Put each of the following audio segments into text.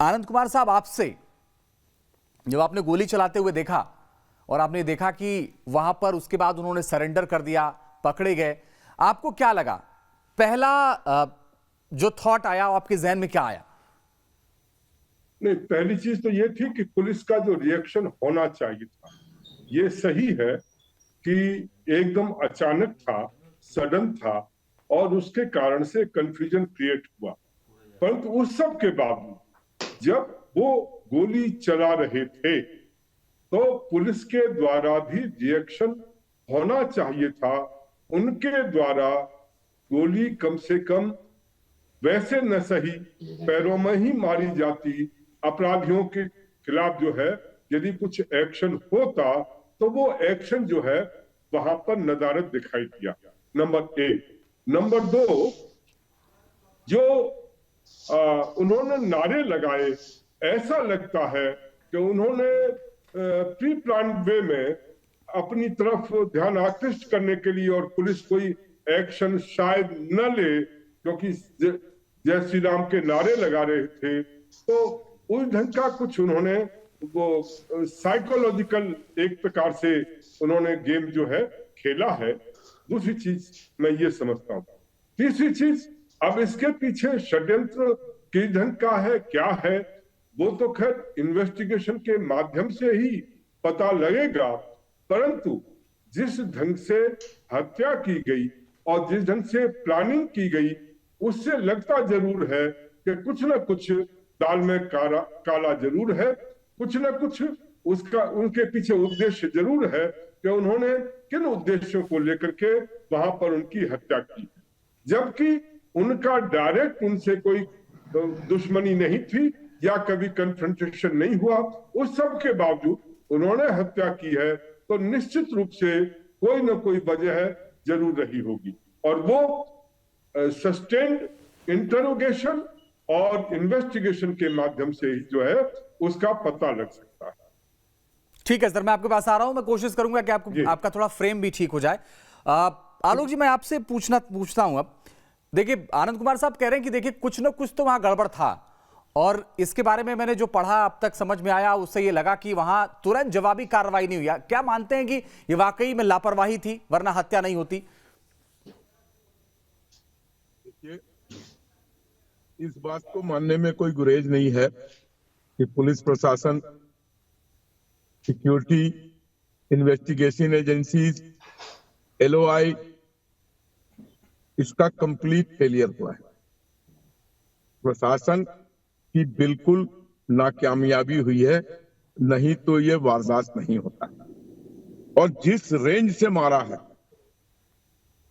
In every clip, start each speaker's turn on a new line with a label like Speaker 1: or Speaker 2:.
Speaker 1: आनंद कुमार साहब, आपसे जब आपने गोली चलाते हुए देखा और आपने देखा कि वहां पर उसके बाद उन्होंने सरेंडर कर दिया, पकड़े गए, आपको क्या लगा? पहला जो थॉट आया आपके जहन में क्या आया?
Speaker 2: नहीं, पहली चीज तो ये थी कि पुलिस का जो रिएक्शन होना चाहिए था, ये सही है कि एकदम अचानक था, सडन था और उसके कारण से कंफ्यूजन क्रिएट हुआ। परंतु उस सब के बावजूद जब वो गोली चला रहे थे तो पुलिस के द्वारा भी रिएक्शन होना चाहिए था। उनके द्वारा गोली कम से कम वैसे न सही पैरों में ही मारी जाती, अपराधियों के खिलाफ जो है यदि कुछ एक्शन होता तो वो एक्शन जो है वहां पर नदारद दिखाई दिया। नंबर एक। नंबर दो, जो उन्होंने नारे लगाए, ऐसा लगता है कि उन्होंने प्री प्लान वे में अपनी तरफ ध्यान आकृष्ट करने के लिए और पुलिस कोई एक्शन शायद न ले, क्योंकि जय श्री राम के नारे लगा रहे थे, तो उस ढंग का कुछ उन्होंने वो साइकोलॉजिकल एक प्रकार से उन्होंने गेम जो है खेला है। दूसरी चीज मैं ये समझता हूं। तीसरी चीज, अब इसके पीछे षड्यंत्र किस ढंग का है, क्या है, वो तो खैर इन्वेस्टिगेशन के माध्यम से ही पता लगेगा। परंतु जिस ढंग से हत्या की गई और जिस ढंग से प्लानिंग की गई, उससे लगता जरूर है कि कुछ न कुछ दाल में काला जरूर है, कुछ न कुछ उसका उनके पीछे उद्देश्य जरूर है कि उन्होंने किन उद्देश्यों को लेकर के वहां पर उनकी हत्या की, जबकि उनका डायरेक्ट उनसे कोई दुश्मनी नहीं थी या कभी कन्फ्रंटेशन नहीं हुआ। उस सब के बावजूद उन्होंने हत्या की है तो निश्चित रूप से कोई न कोई वजह जरूर रही होगी और वो सस्टेन्ड इंटरोगेशन और इन्वेस्टिगेशन के माध्यम से ही जो है उसका पता लग सकता है।
Speaker 1: ठीक है सर, मैं आपके पास आ रहा हूं। मैं कोशिश करूंगा कि आपका थोड़ा फ्रेम भी ठीक हो जाए। आलोक जी, मैं आपसे पूछता हूं अब। देखिए, आनंद कुमार साहब कह रहे हैं कि देखिए कुछ ना कुछ तो वहां गड़बड़ था और इसके बारे में मैंने जो पढ़ा अब तक समझ में आया, उससे ये लगा कि वहां तुरंत जवाबी कार्रवाई नहीं हुई। क्या मानते हैं कि ये वाकई में लापरवाही थी, वरना हत्या नहीं होती?
Speaker 3: इस बात को मानने में कोई गुरेज नहीं है कि पुलिस प्रशासन, सिक्योरिटी, इन्वेस्टिगेशन एजेंसीज, एलओआई, इसका कंप्लीट फेलियर हुआ है। प्रशासन की बिल्कुल नाकामयाबी हुई है, नहीं तो ये वारदात नहीं होता। और जिस रेंज से मारा है,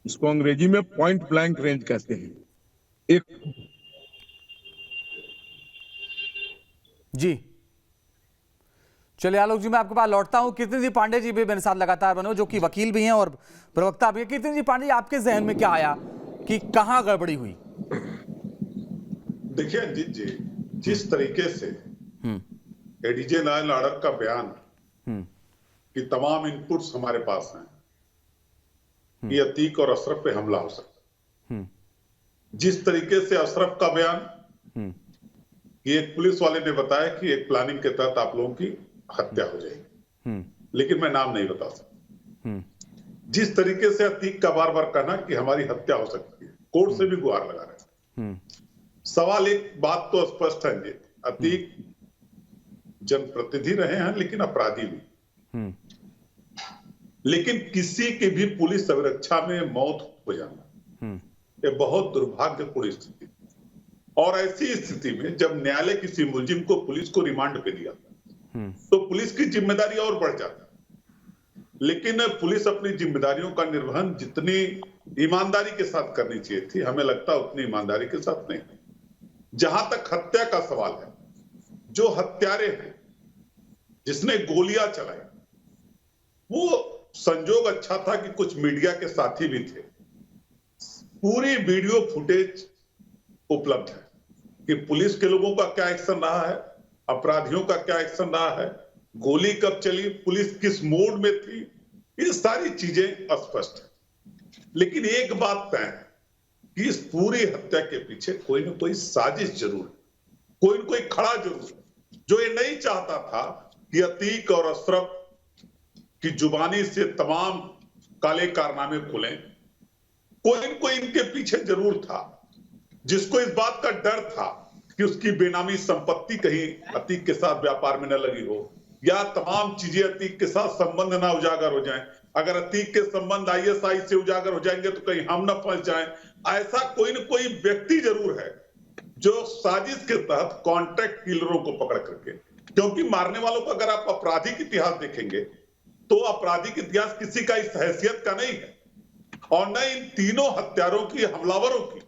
Speaker 3: इसको अंग्रेजी में पॉइंट ब्लैंक रेंज कहते हैं। एक
Speaker 1: जी चलिए आलोक जी, मैं आपके पास लौटता हूं। कीर्तिजी पांडे जी भी मेरे साथ लगातार बने, जो कि वकील भी हैं और प्रवक्ता भी हैं। कीर्तिजी पांडे जी, आपके जहन में क्या आया कि कहां गड़बड़ी हुई?
Speaker 4: देखिए अजीत जी, जिस तरीके से एडीजे नायल आड़क का बयान कि तमाम इनपुट्स हमारे पास हैं कि अतीक और अशरफ पे हमला हो सकता है, जिस तरीके से अशरफ का बयान कि एक पुलिस वाले ने बताया कि एक प्लानिंग के तहत आप लोगों की हत्या हो जाएगी, लेकिन मैं नाम नहीं बता सकता, जिस तरीके से अतीक का बार बार कहना कि हमारी हत्या हो सकती है, कोर्ट से भी गुहार लगा रहे हैं। सवाल एक बात तो स्पष्ट है, अतीक जनप्रतिनिधि रहे हैं लेकिन अपराधी भी, लेकिन किसी की भी पुलिस अभिरक्षा में मौत हो जाना ये बहुत दुर्भाग्यपूर्ण स्थिति। और ऐसी स्थिति में जब न्यायालय किसी मुलजिम को पुलिस को रिमांड पे दिया तो पुलिस की जिम्मेदारी और बढ़ जाती, लेकिन पुलिस अपनी जिम्मेदारियों का निर्वहन जितनी ईमानदारी के साथ करनी चाहिए थी, हमें लगता उतनी ईमानदारी के साथ नहीं। जहां तक हत्या का सवाल है, जो हत्यारे हैं, जिसने गोलियां चलाई, वो संजोग अच्छा था कि कुछ मीडिया के साथी भी थे। पूरी वीडियो फुटेज उपलब्ध है कि पुलिस के लोगों का क्या एक्शन रहा है, अपराधियों का क्या एक्शन रहा है, गोली कब चली, पुलिस किस मोड में थी, ये सारी चीजें स्पष्ट है। लेकिन एक बात तय है कि इस पूरी हत्या के पीछे कोई ना कोई साजिश जरूर है, कोई न कोई खड़ा जरूर है जो ये नहीं चाहता था कि अतीक और अशरफ की जुबानी से तमाम काले कारनामे खुलें। कोई न कोई इनके पीछे जरूर था जिसको इस बात का डर था कि उसकी बेनामी संपत्ति कहीं अतीक के साथ व्यापार में न लगी हो, या तमाम चीजें अतीक के साथ संबंध ना उजागर हो जाएं। अगर अतीक के संबंध आईएसआई से उजागर हो जाएंगे तो कहीं हम न फंस जाएं। ऐसा कोई न कोई व्यक्ति जरूर है जो साजिश के तहत कॉन्ट्रैक्ट किलरों को पकड़ करके, क्योंकि मारने वालों को अगर आप आपराधिक इतिहास देखेंगे तो आपराधिक इतिहास किसी का इस हैसियत का नहीं है, और न इन तीनों हत्यारों की, हमलावरों की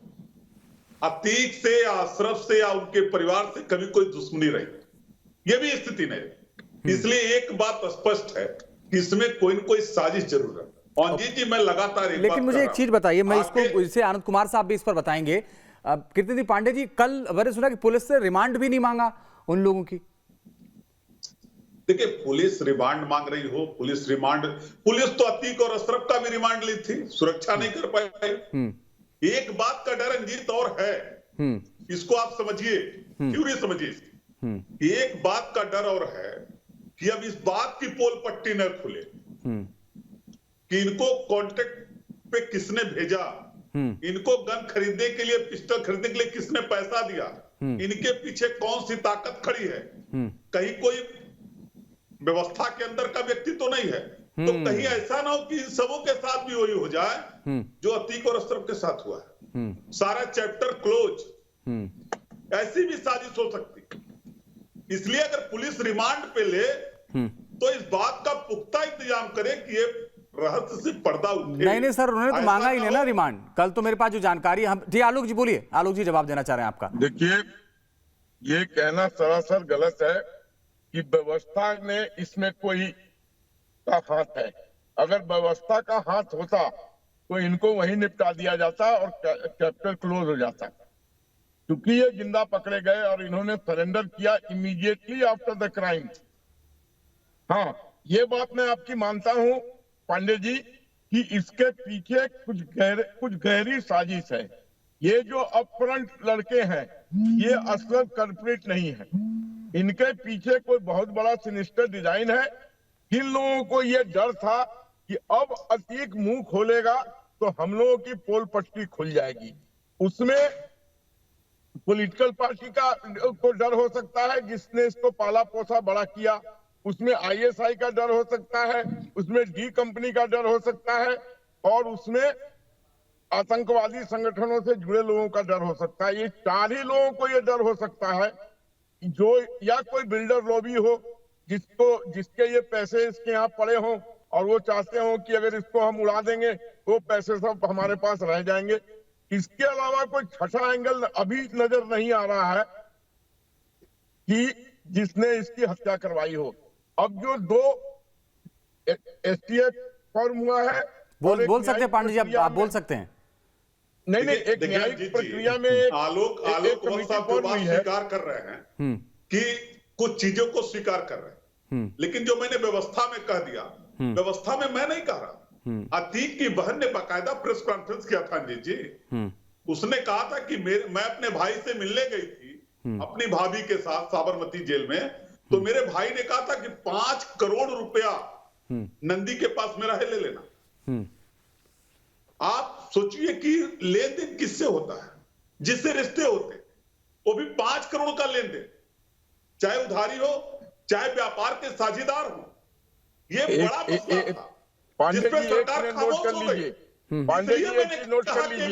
Speaker 4: अतीक से या अशरफ से या उनके परिवार से कभी कोई दुश्मनी रही, यह भी स्थिति नहीं। इसलिए एक बात स्पष्ट है कि इसमें कोई न कोई साजिश जरूर है। और जी मैं लगातार
Speaker 1: लेकिन मुझे एक चीज बताइए, मैं इसको इसे आनंद कुमार साहब भी इस पर बताएंगे। कीर्ति पांडे जी, कल मैंने सुना कि पुलिस से रिमांड भी नहीं मांगा उन लोगों की।
Speaker 4: देखिए, पुलिस रिमांड मांग रही हो, पुलिस तो अतीक और अशरफ का भी रिमांड ली थी, सुरक्षा नहीं कर पाई। एक बात का डर रंजीत और है, इसको आप समझिए, थ्योरी समझिए इसकी। एक बात का डर और है कि अब इस बात की पोल पट्टी न खुले कि इनको कॉन्ट्रैक्ट पे किसने भेजा, इनको गन खरीदने के लिए, पिस्टल खरीदने के लिए किसने पैसा दिया, इनके पीछे कौन सी ताकत खड़ी है। कहीं कोई व्यवस्था के अंदर का व्यक्ति तो नहीं है, तो कहीं ऐसा ना हो कि इन सबों के साथ भी वही हो जाए जो अतीक और अशरफ के साथ हुआ है, सारा चैप्टर क्लोज। ऐसी भी साजिश हो सकती। इसलिए अगर पुलिस रिमांड पे ले तो इस बात का पुख्ता इंतजाम करे कि ये रहस्य से पर्दा उठे।
Speaker 1: नहीं सर, उन्होंने तो मांगा ही नहीं ना रिमांड। कल तो मेरे पास जो जानकारी हम जी, आलोक जी बोलिए, आलोक जी जवाब देना चाह रहे हैं आपका।
Speaker 3: देखिए, ये कहना सरासर गलत है कि व्यवस्था ने इसमें कोई का हाथ है। अगर व्यवस्था का हाथ होता तो इनको वहीं निपटा दिया जाता और चैप्टर क्लोज हो जाता। क्योंकि ये जिंदा पकड़े गए और इन्होंने सरेंडर किया इमीडिएटली आफ्टर द क्राइम। हाँ, ये बात मैं आपकी मानता हूं पांडे जी कि इसके पीछे कुछ गहरी साजिश है। ये जो अपफ्रंट लड़के हैं ये असली कल्प्रिट नहीं है, इनके पीछे कोई बहुत बड़ा सिनिस्टर डिजाइन है। इन लोगों को ये डर था कि अब अतीक मुंह खोलेगा तो हम लोगों की पोल पट्टी खुल जाएगी। उसमें पॉलिटिकल पार्टी का को डर हो सकता है जिसने इसको पाला पोसा बड़ा किया, उसमें आईएसआई का डर हो सकता है, उसमें डी कंपनी का डर हो सकता है, और उसमें आतंकवादी संगठनों से जुड़े लोगों का डर हो सकता है। ये चार ही लोगों को ये डर हो सकता है जो, या कोई बिल्डर लॉबी हो जिसके ये पैसे इसके यहाँ पड़े हों और वो चाहते हो कि अगर इसको हम उड़ा देंगे वो पैसे सब हमारे पास रह जाएंगे। इसके अलावा कोई छठा एंगल अभी नजर नहीं आ रहा है कि जिसने इसकी हत्या करवाई हो। अब जो दो एसटीएफ फॉर्म हुआ है,
Speaker 1: बोल सकते हैं पांडे जी, आप बोल सकते हैं।
Speaker 3: नहीं, एक न्यायिक प्रक्रिया में
Speaker 4: आलोक साहब जो बात स्वीकार कर रहे हैं कि कुछ चीजों को स्वीकार कर रहे हैं, लेकिन जो मैंने व्यवस्था में कह दिया, व्यवस्था में मैं नहीं कह रहा। अतीक की बहन ने बाकायदा प्रेस कॉन्फ्रेंस किया था जी। उसने कहा था कि मैं अपने भाई से मिलने गई थी अपनी भाभी के साथ साबरमती जेल में, तो मेरे भाई ने कहा था कि 5 करोड़ रुपया नंदी के पास मेरा है, ले लेना। आप सोचिए कि लेन देन किससे होता है, जिससे रिश्ते होते, वो भी 5 करोड़ का लेन देन, चाहे उधारी हो चाहे व्यापार के साझेदार हो। ये बड़ा मसला था
Speaker 3: पांडे जी, एक मिनट नोट कर लीजिए। पांडे जी, एक नोट कर लीजिए,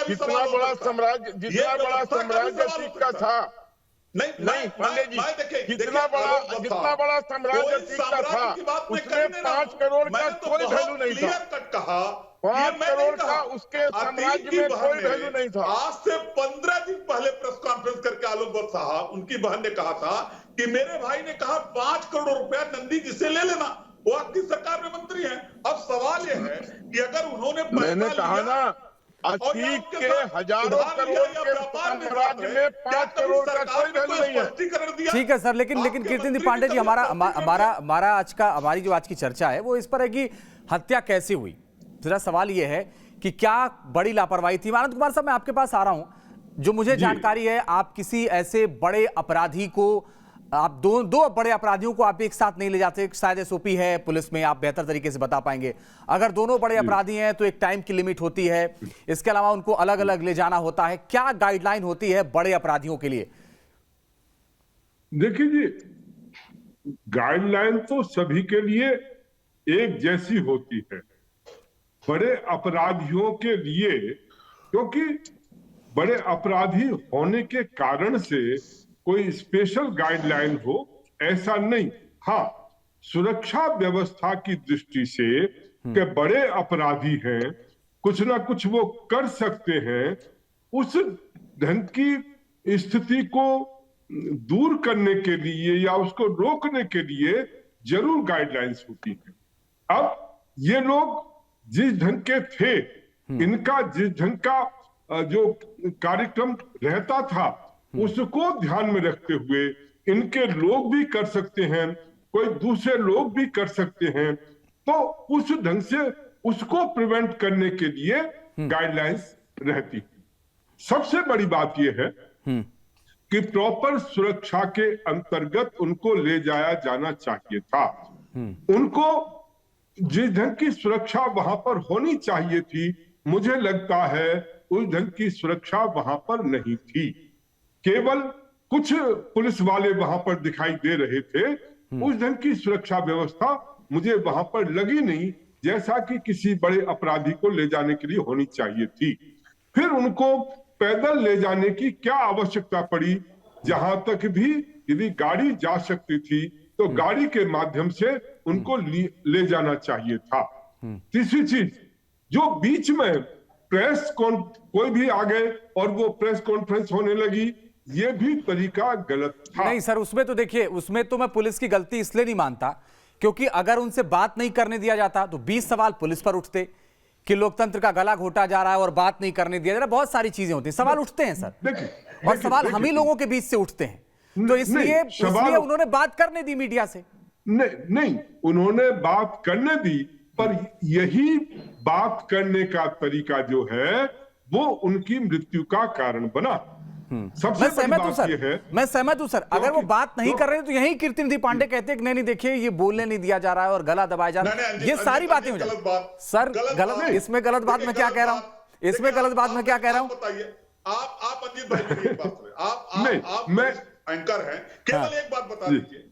Speaker 3: जितना बड़ा साम्राज्य अतीक का था, नहीं पांडे जी, जितना बड़ा साम्राज्य अतीक का था उसमें 5 करोड़ का कोई वैल्यू नहीं था। 5 करोड़ का उसके साम्राज्य में कोई वैल्यू नहीं था।
Speaker 4: आज से 15 दिन पहले प्रेस कॉन्फ्रेंस करके आलोक भट्ट साहब, उनकी बहन ने कहा था कि मेरे भाई ने कहा 5 करोड़ रुपया नंदी जी से ले लेना, वो आपकी सरकार में मंत्री हैं। अब सवाल यह है कि अगर उन्होंने,
Speaker 3: मैंने कहा ना, अतीक के हजारों करोड़ के साम्राज्य में 5 करोड़ का कोई वैल्यू नहीं है।
Speaker 1: ठीक है सर, लेकिन कीर्ति पांडे जी, हमारा हमारी जो आज की चर्चा है वो इस पर है कि हत्या कैसे हुई। जरा सवाल ये है कि क्या बड़ी लापरवाही थी। आनंद कुमार साहब, मैं आपके पास आ रहा हूं। जो मुझे जानकारी है, आप किसी ऐसे बड़े अपराधी को, आप दो बड़े अपराधियों को आप एक साथ नहीं ले जाते, शायद एसओपी है पुलिस में, आप बेहतर तरीके से बता पाएंगे। अगर दोनों बड़े अपराधी हैं तो एक टाइम की लिमिट होती है, इसके अलावा उनको अलग अलग ले जाना होता है। क्या गाइडलाइन होती है बड़े अपराधियों के लिए?
Speaker 2: देखिए जी, गाइडलाइन तो सभी के लिए एक जैसी होती है। बड़े अपराधियों के लिए, क्योंकि बड़े अपराधी होने के कारण से कोई स्पेशल गाइडलाइन हो ऐसा नहीं। हाँ, सुरक्षा व्यवस्था की दृष्टि से कि बड़े अपराधी हैं, कुछ ना कुछ वो कर सकते हैं, उस ढंग की स्थिति को दूर करने के लिए या उसको रोकने के लिए जरूर गाइडलाइंस होती है। अब ये लोग जिस ढंग के थे, इनका जिस ढंग का जो कार्यक्रम रहता था, उसको ध्यान में रखते हुए इनके लोग भी कर सकते हैं, कोई दूसरे लोग भी कर सकते हैं, तो उस ढंग से उसको प्रिवेंट करने के लिए गाइडलाइंस रहती। सबसे बड़ी बात यह है कि प्रॉपर सुरक्षा के अंतर्गत उनको ले जाया जाना चाहिए था। उनको जिस ढंग की सुरक्षा वहां पर होनी चाहिए थी, मुझे लगता है उस ढंग की सुरक्षा वहां पर नहीं थी। केवल कुछ पुलिस वाले वहां पर दिखाई दे रहे थे, उस ढंग की सुरक्षा व्यवस्था मुझे वहां पर लगी नहीं जैसा कि किसी बड़े अपराधी को ले जाने के लिए होनी चाहिए थी। फिर उनको पैदल ले जाने की क्या आवश्यकता पड़ी? जहां तक भी यदि गाड़ी जा सकती थी तो गाड़ी के माध्यम से उनको ले जाना चाहिए था। तीसरी चीज, जो बीच में कोई भी आ गए और वो प्रेस कॉन्फ्रेंस होने लगी, ये भी तरीका गलत था।
Speaker 1: नहीं सर, उसमें तो देखिए, उसमें तो मैं पुलिस की गलती इसलिए नहीं मानता क्योंकि अगर उनसे बात नहीं करने दिया जाता तो 20 सवाल पुलिस पर उठते कि लोकतंत्र का गला घोटा जा रहा है और बात नहीं करने दिया जा रहा। बहुत सारी चीजें होती हैं, सवाल उठते हैं सर, और सवाल हम ही लोगों के बीच से उठते हैं, तो इसलिए उन्होंने बात करने दी मीडिया से।
Speaker 2: नहीं, उन्होंने बात करने दी, पर यही बात करने का तरीका जो है वो उनकी मृत्यु का कारण बना। सबसे
Speaker 1: मैं सहमत हूं सर,
Speaker 2: है,
Speaker 1: मैं सहमत हूं सर। अगर वो बात नहीं कर रहे तो यही कीर्तिनिधि पांडे कहते हैं कि नहीं देखिए ये बोलने नहीं दिया जा रहा है और गला दबाया जा रहा है, ये सारी बातें हो जाती। सर गलत, इसमें गलत बात मैं क्या कह रहा हूं? इसमें गलत बात मैं क्या कह रहा हूं?
Speaker 4: आप अजीत भाई मेरी एक बात सुनिए, आप मैं एंकर हैं, केवल एक बात बता दीजिए,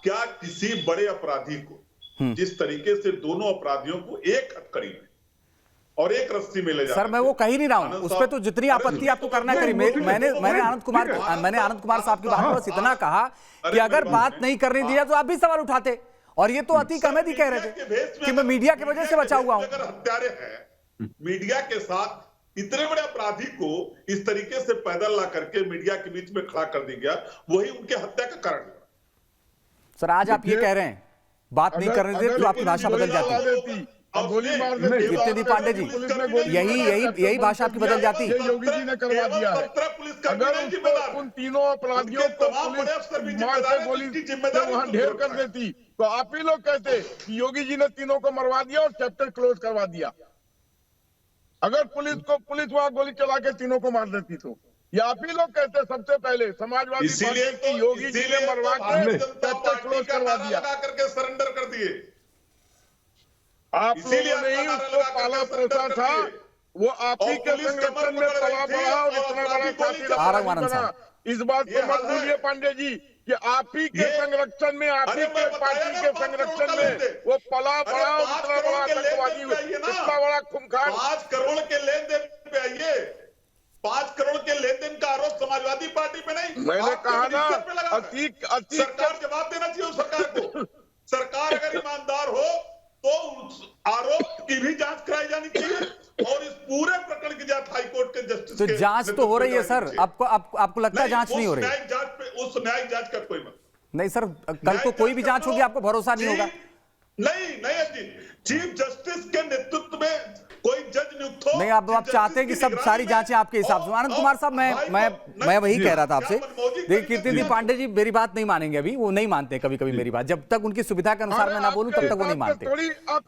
Speaker 4: क्या किसी बड़े अपराधी को जिस तरीके से दोनों अपराधियों को एक हथकड़ी में और एक रस्सी में ले जाते,
Speaker 1: सर मैं वो कह ही नहीं रहा हूं, उस पर तो जितनी आपत्ति आपको करना करी। मैंने आनंद कुमार साहब की बात में बस इतना कहा कि अगर बात नहीं करने दिया तो आप भी सवाल उठाते, और ये तो अतीक अहमद ही कह रहे थे कि मैं मीडिया की वजह से बचा हुआ हूं।
Speaker 4: अगर हत्यारे हैं, मीडिया के साथ इतने बड़े अपराधी को इस तरीके से पैदल ला करके मीडिया के बीच में खड़ा कर दिया गया, वही उनके हत्या का कारण है।
Speaker 1: सर आज आप ये कह रहे हैं बात नहीं करने देते तो आपकी भाषा बदल जाती है।
Speaker 3: गोली मार देती,
Speaker 1: कीर्तिनिधि पांडे जी, यही भाषा आपकी बदल जाती।
Speaker 3: योगी जी ने करवा दिया है। अगर उन तीनों अपराधियों को पुलिस मार से गोली से वहां ढेर कर देती तो आप ही लोग कहते कि योगी जी ने तीनों को मरवा दिया और चैप्टर क्लोज करवा दिया। अगर पुलिस वहां गोली चला के तीनों को मार देती तो ये आप ही लोग कहते सबसे पहले समाजवादी पार्टी की योगी जी ने मरवा के चैप्टर क्लोज करवा दिया,
Speaker 4: करके सरेंडर कर दिए।
Speaker 3: आप लोगों ने ही उसको पाला पोसा था, वो आप ही के संरक्षण में पला बढ़ा और इतना बड़ा फांसी बना। इस बात को मत भूलिए पांडे जी कि आप ही के संरक्षण में, आप ही के पार्टी के संरक्षण में वो पला बढ़ा और इतना बड़ा आतंकवादी, इतना बड़ा खूंखार।
Speaker 4: 5 करोड़ के लेन देन पे आइए, 5 करोड़ के लेन देन का आरोप समाजवादी पार्टी पे नहीं,
Speaker 3: मैंने कहा ना,
Speaker 4: सरकार जवाब देना चाहिए उस सरकार को। सरकार अगर ईमानदार हो तो उस आरोप की भी जांच कराई जानी चाहिए और इस पूरे प्रकरण की जांच हाईकोर्ट के जस्टिस
Speaker 1: तो जांच तो हो रही है सर, आपको लगता है जांच नहीं हो रही?
Speaker 4: उस न्यायिक जांच का कोई मतलब
Speaker 1: नहीं सर, कल को कोई भी जांच होगी आपको भरोसा नहीं होगा?
Speaker 4: नहीं, चीफ जस्टिस के नेतृत्व में कोई जज नियुक्त हो।
Speaker 1: नहीं, आप चाहते हैं कि सब सारी जांचें आपके हिसाब से। आनंद कुमार साहब, मैं वही कह रहा था आपसे। देखिए कीर्तिनिधि पांडे जी मेरी बात नहीं मानेंगे, अभी वो नहीं मानते कभी कभी मेरी बात, जब तक उनकी सुविधा के अनुसार मैं ना बोलूं तब तक वो नहीं मानते।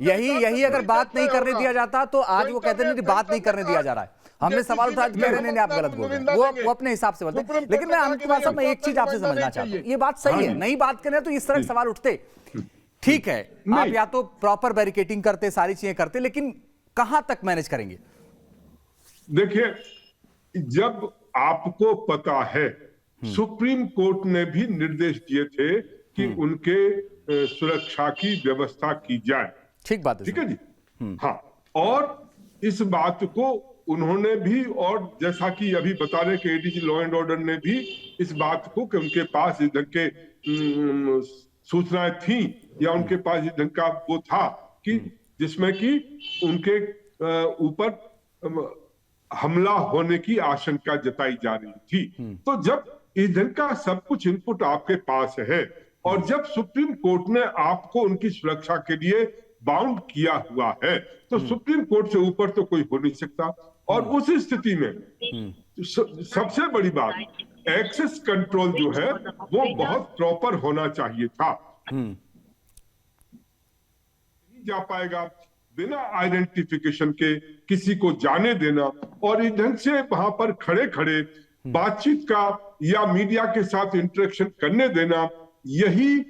Speaker 1: यही अगर बात नहीं करने दिया जाता तो आज वो कहते नहीं बात नहीं करने दिया जा रहा है, हमने सवाल उठाया तो कह रहे नहीं आप गलत बोल रहे हैं, वो अपने हिसाब से बोलते हैं। लेकिन मैं आनंद कुमार साहब मैं एक चीज आपसे समझना चाहता हूँ, ये बात सही है, नहीं बात करें तो इस तरह के सवाल उठते, ठीक है आप या तो प्रॉपर बैरिकेटिंग करते, सारी चीजें करते, लेकिन कहां तक मैनेज करेंगे?
Speaker 2: देखिए, जब आपको पता है सुप्रीम कोर्ट ने भी निर्देश दिए थे कि उनके सुरक्षा की व्यवस्था की जाए,
Speaker 1: ठीक बात है,
Speaker 2: ठीक है जी, हाँ, और इस बात को उन्होंने भी, और जैसा कि अभी बता रहे कि एडीजी लॉ एंड ऑर्डर ने भी इस बात को कि उनके पास इस ढंग के सूचनाएं थी या उनके पास इस ढंग का वो था कि जिसमें कि उनके ऊपर हमला होने की आशंका जताई जा रही थी। तो जब इस ढंग का सब कुछ इनपुट आपके पास है और जब सुप्रीम कोर्ट ने आपको उनकी सुरक्षा के लिए बाउंड किया हुआ है, तो सुप्रीम कोर्ट से ऊपर तो कोई हो नहीं सकता। और उस स्थिति में सबसे बड़ी बात, एक्सेस कंट्रोल जो है वो बहुत प्रॉपर होना चाहिए था। नहीं जा पाएगा बिना आइडेंटिफिकेशन के किसी को जाने देना और इस ढंग से वहां पर खड़े खड़े बातचीत का या मीडिया के साथ इंटरेक्शन करने देना, यही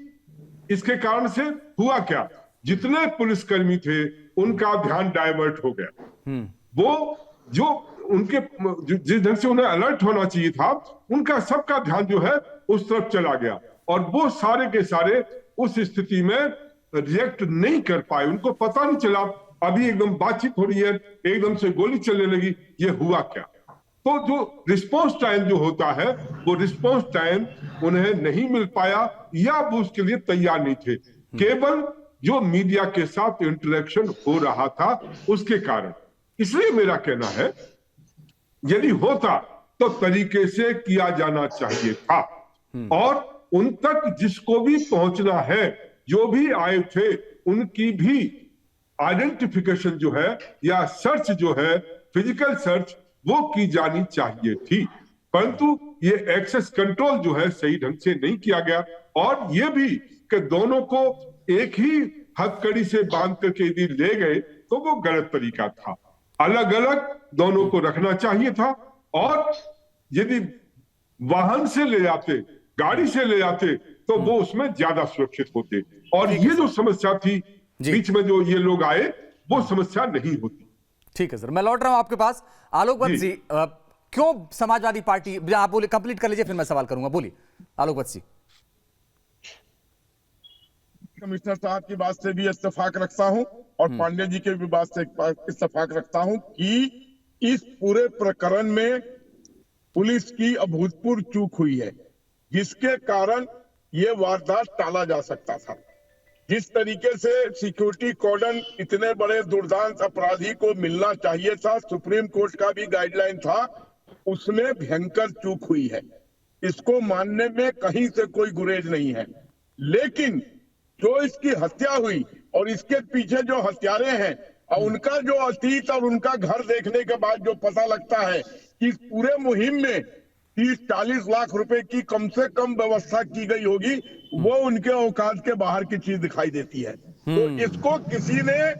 Speaker 2: इसके कारण से हुआ क्या, जितने पुलिसकर्मी थे उनका ध्यान डाइवर्ट हो गया। वो जो उनके जिस ढंग से उन्हें अलर्ट होना चाहिए था, उनका सबका ध्यान जो है उस तरफ चला गया और वो सारे के सारे उस स्थिति में रिएक्ट नहीं कर पाए। उनको पता नहीं चला, अभी एकदम बातचीत हो रही है, एकदम से गोली चलने लगी, ये हुआ क्या। तो जो रिस्पॉन्स टाइम जो होता है, वो रिस्पॉन्स टाइम उन्हें नहीं मिल पाया या वो उसके लिए तैयार नहीं थे। केवल जो मीडिया के साथ इंटरेक्शन हो रहा था उसके कारण। इसलिए मेरा कहना है, यदि होता तो तरीके से किया जाना चाहिए था और उन तक जिसको भी पहुंचना है, जो भी आए थे, उनकी भी आइडेंटिफिकेशन जो है या सर्च जो है, फिजिकल सर्च, वो की जानी चाहिए थी। परंतु ये एक्सेस कंट्रोल जो है सही ढंग से नहीं किया गया और ये भी कि दोनों को एक ही हथकड़ी से बांध करके यदि ले गए तो वो गलत तरीका था। अलग अलग दोनों को रखना चाहिए था और यदि वाहन से ले जाते, गाड़ी से ले जाते, तो वो उसमें ज्यादा सुरक्षित होते और ये जो समस्या थी बीच में जो ये लोग आए, वो समस्या नहीं होती।
Speaker 1: ठीक है सर, मैं लौट रहा हूं आपके पास। आलोक वत्स जी, क्यों समाजवादी पार्टी, आप बोले कंप्लीट कर लीजिए फिर मैं सवाल करूंगा, बोलिए आलोक वत्स जी।
Speaker 3: कमिश्नर साहब की बात से भी इत्तेफाक रखता हूं और पांडे जी के भी बात से इत्तेफाक रखता हूं कि इस पूरे प्रकरण में पुलिस की अभूतपूर्व चूक हुई है, जिसके कारण ये वारदात टाला जा सकता था। जिस तरीके से सिक्योरिटी कॉर्डन इतने बड़े दुर्दांत अपराधी को मिलना चाहिए था, सुप्रीम कोर्ट का भी गाइडलाइन था, उसमें भयंकर चूक हुई है। इसको मानने में कहीं से कोई गुरेज नहीं है। लेकिन जो इसकी हत्या हुई और इसके पीछे जो हत्यारे हैं और उनका जो अतीत और उनका घर देखने के बाद जो पता लगता है कि इस पूरे मुहिम में 30-40 लाख रुपए की कम से कम व्यवस्था की गई होगी, वो उनके औकात के बाहर की चीज दिखाई देती है। तो इसको किसी ने,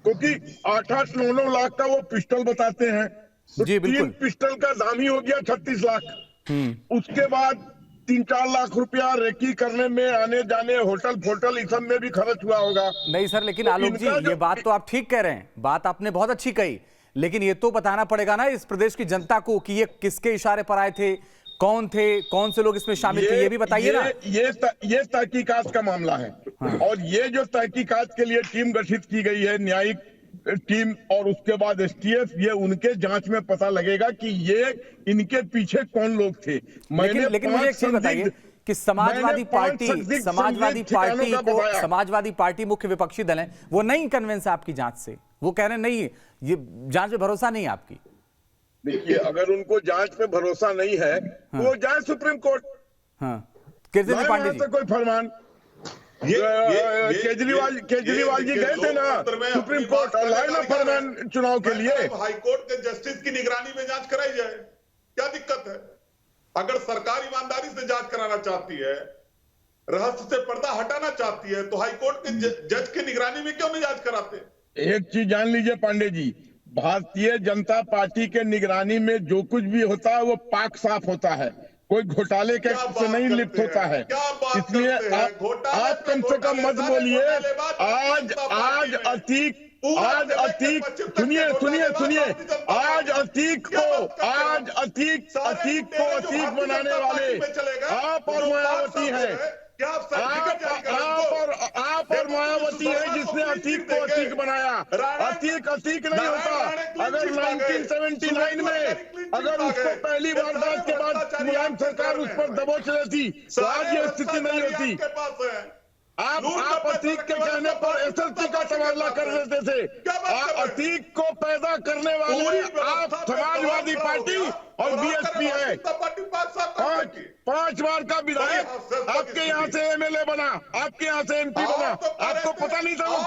Speaker 3: क्योंकि 8-8, 9-9 लाख का वो पिस्टल बताते हैं, तो 3 पिस्टल का दाम ही हो गया 36 लाख। उसके बाद 3-4 लाख रुपया रेकी करने में, आने जाने, होटल फोटल इस सब में भी खर्च हुआ होगा।
Speaker 1: नहीं सर, लेकिन आलोक जी ये बात तो आप ठीक कह रहे हैं, बात आपने बहुत अच्छी कही, लेकिन ये तो बताना पड़ेगा ना इस प्रदेश की जनता को कि ये किसके इशारे पर आए थे, कौन थे, कौन से लोग इसमें शामिल थे, ये भी बताइए ना।
Speaker 3: ये तहकीकात का मामला है। और ये जो तहकीकात के लिए टीम गठित की गई है, न्यायिक टीम और उसके बाद एसटीएफ, ये उनके जांच में पता लगेगा कि ये इनके पीछे कौन लोग थे।
Speaker 1: लेकिन मुझे एक चीज बताइए कि समाजवादी पार्टी मुख्य विपक्षी दल है, वो नहीं कन्विंस है आपकी जांच से, वो कह रहे हैं नहीं, ये जांच में भरोसा नहीं है आपकी।
Speaker 3: देखिए, अगर उनको जांच में भरोसा नहीं है, वो जाए सुप्रीम कोर्ट।
Speaker 1: कीर्ति पांडे जी,
Speaker 3: कोई फरमान, केजरीवाल जी गए थे ना सुप्रीम कोर्ट, लाए ना फरमान चुनाव के लिए।
Speaker 4: हाईकोर्ट के जस्टिस की निगरानी में जांच कराई जाए, क्या दिक्कत है? अगर सरकार ईमानदारी से जांच कराना चाहती है, रहस्य से पर्दा हटाना चाहती है, तो हाईकोर्ट के जज के निगरानी में क्यों नहीं जांच कराते?
Speaker 3: एक चीज जान लीजिए पांडे जी, भारतीय जनता पार्टी के निगरानी में जो कुछ भी होता है वो पाक साफ होता है, कोई घोटाले के से नहीं लिप्त होता है। इसलिए आप कम से कम मत बोलिए। आज अतीक सुनिए आज अतीक को बनाने वाले आप और मायावती हैं। आप और मायावती है जिसने अतीक को अतीक बनाया। अतीक नहीं होता। अगर 1979 में अगर उसको पहली वारदात के बाद मुलायम सरकार उस पर दबोच लेती तो आज ये स्थिति नहीं होती। आप अतीक के कहने पर एसएलसी का तबादला कर देते थे। अतीक को पैदा करने वाले आप समाजवादी पार्टी और बीएसपी है। 5 बार का विधायक आपके यहाँ से एमएलए बना, आपके यहाँ से एमपी बना। आपको पता नहीं था वो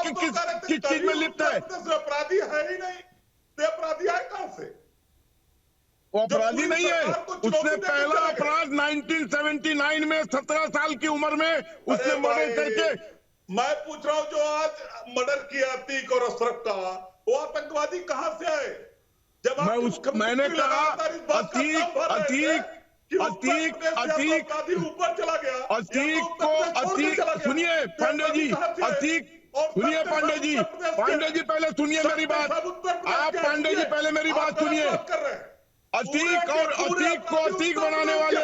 Speaker 3: किस चीज में लिप्त है।
Speaker 4: अपराधी है ही नहीं, अपराधी है कहां से?
Speaker 3: वो अपराधी नहीं है। उसने पहला अपराध 1979 में 17 साल की उम्र में उसने मर्डर करके।
Speaker 4: मैं पूछ रहा हूं जो आज मर्डर किया अतीक और अशरफ का, वो आतंकवादी कहां से आए? जब
Speaker 3: मैंने कहा अतीक
Speaker 4: ऊपर चला गया।
Speaker 3: सुनिए पांडे जी, पांडे जी पहले सुनिए मेरी बात। आप पांडे जी पहले मेरी बात सुनिए। अतीक को अतीक बनाने वाले